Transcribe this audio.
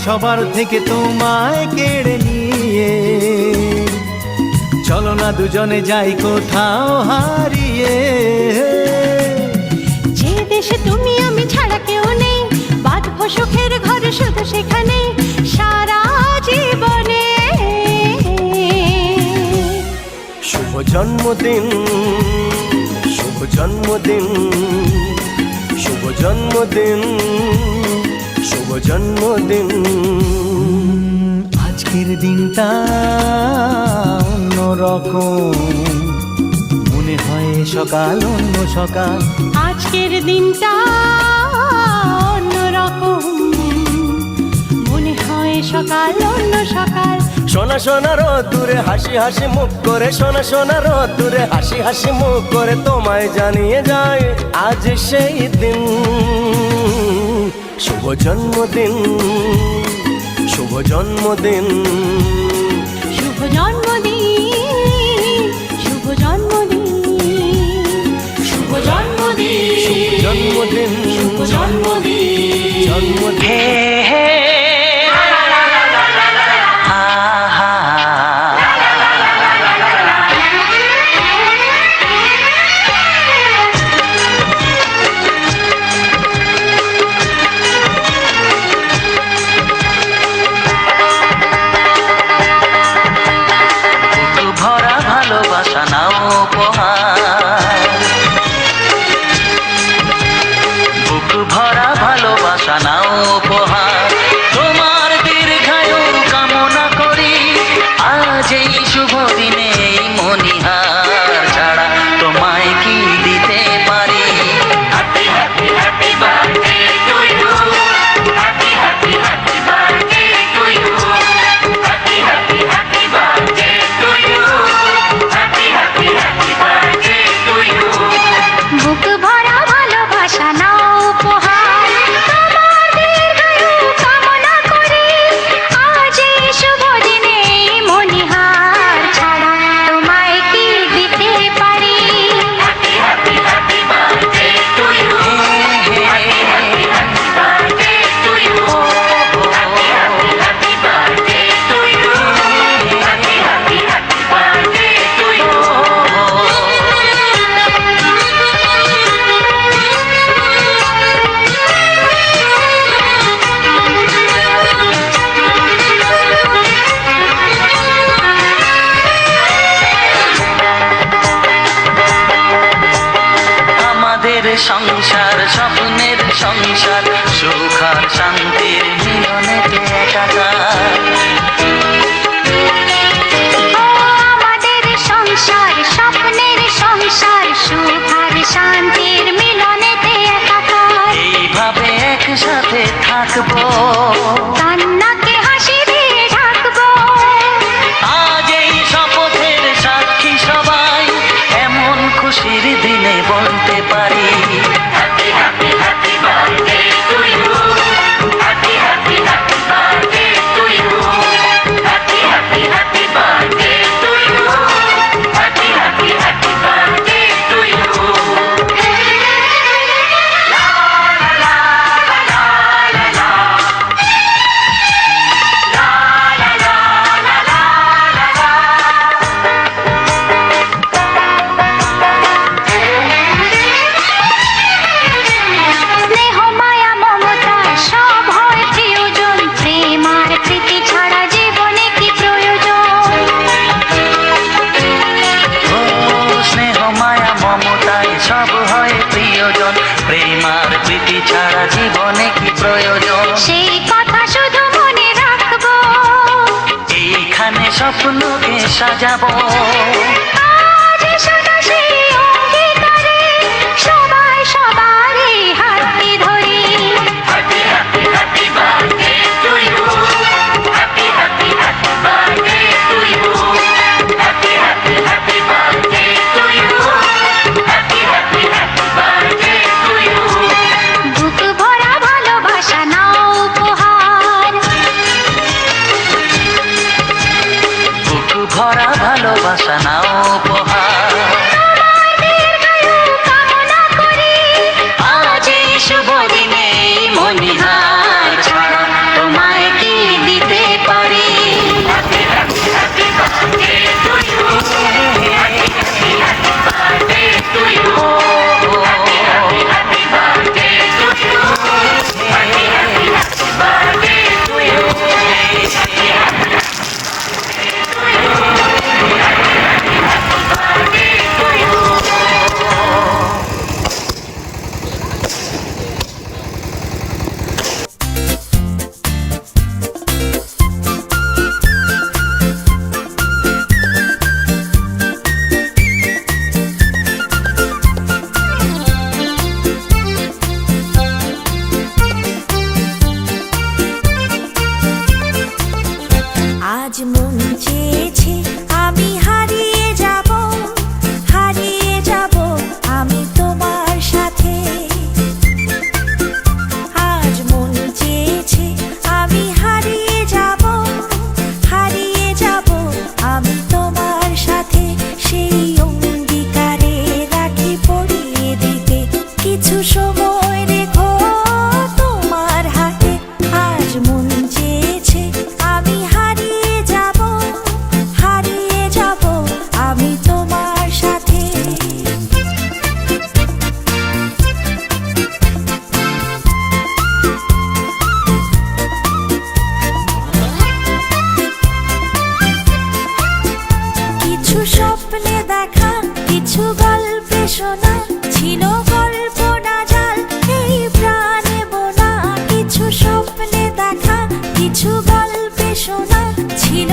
সবার থেকে তোমায় কেড়ে নিয়ে। চলো না দুজনে যাই কোথাও হারিয়ে। যে দেশে তুমি আমি ছাড়া কেউ নেই, বাঁধবো সুখের ঘর শুধু সেখানে সারা জীবনে। শুভ জন্মদিন, শুভ জন্মদিন, শুভ জন্মদিন, শুভ জন্মদিন। আজকের দিনটা অন্যরকম, মনে হয় সকাল অন্য সকাল। আজকের দিনটা অন্যরকম, মনে হয় সকাল অন্য সকাল। সোনা সোনা রোদ্দুরে হাসি হাসি মুখ করে, সোনা সোনা রোদ্দুরে হাসি হাসি মুখ করে তোমায় জানিয়ে যায় আজ সেই দিন। শুভ জন্মদিন, শুভ জন্মদিন, শুভ জন্মদিন, শুভ জন্মদিন, শুভ জন্মদিন, শুভ জন্মদিন, শুভ জন্মদিন, জন্মদিন। ভালোবাসা নাও উপহার, বুক ভরা ভালোবাসা নাও উপহার। তোমার দীর্ঘায়ু কামনা করি, আজ এই শুভ দিনে এই মনিহার ছাড়া তোমায় কি দিতে পারি। Happy happy happy birthday to you, happy happy happy birthday to you, happy happy happy birthday to you, happy happy happy birthday to you. বুক ভরা ভালোবাসা নাও উপহার, তোমার দীর্ঘায়ু কামনা করি, আজ এই শুভ দিনে মনিহার ছাড়া তোমায় কি দিতে পারি। Happy happy happy birthday to you, happy happy happy birthday to you, happy happy happy birthday to you, happy happy happy birthday to you. আমাদের সংসার স্বপ্নের সংসার, সুখ আর শান্তির মিলনেতে একাকার। আমাদের সংসার স্বপ্নের সংসার, সুখ আর শান্তির মিলনেতে একাকার। এইভাবে একসাথে থাকবো, কান্নাকে হাসি দিয়ে ঢাকবো, আজ এই শপথের সাক্ষী সবাই, এমন খুশির দিনে বলতে পারি। Happy happy happy birthday to you, happy happy happy birthday to you, happy happy happy birthday to you, happy happy happy birthday to you. স্নেহ মায়া মমতা সব হয় প্রিয়জন, প্রেম আর প্রীতি ছাড়া জীবনে কি প্রয়োজন। ও স্নেহ মায়া মমতায় সব হয় প্রিয়জন, প্রেম আর প্রীতি ছাড়া জীবনে কি প্রয়োজন। সেই কথা শুধু মনে রাখবো, এইখানে স্বপ্নকে সাজাবো, আজ শুধু সেই অঙ্গীকারে সবাই সবারই হাতটি ধরি। Happy happy happy birthday to you, happy happy happy birthday to you, happy happy happy birthday to you, happy happy happy birthday to you. বুক ভরা ভালোবাসা নাও উপহার, বুক ভরা ভালোবাসা নাও উপহার। আজ মন চেয়েছে আমি হারিয়ে যাব আমি তোমার সাথে। আজ মন চেয়েছে আমি হারিয়ে যাব আমি তোমার সাথে। সেই অঙ্গীকারে রাখি পরিয়ে দিতে কিছু সময় রেখো তোমার হাতে। আজ মন চেয়েছে আমি হারিয়ে যাব আমি তোমার সাথে। কিছু স্বপ্নে দেখা কিছু গল্পে শোনা ছিল গল্প না জাল এই প্রাণে বোনা। কিছু স্বপ্নে দেখা কিছু গল্পে শোনা ছিল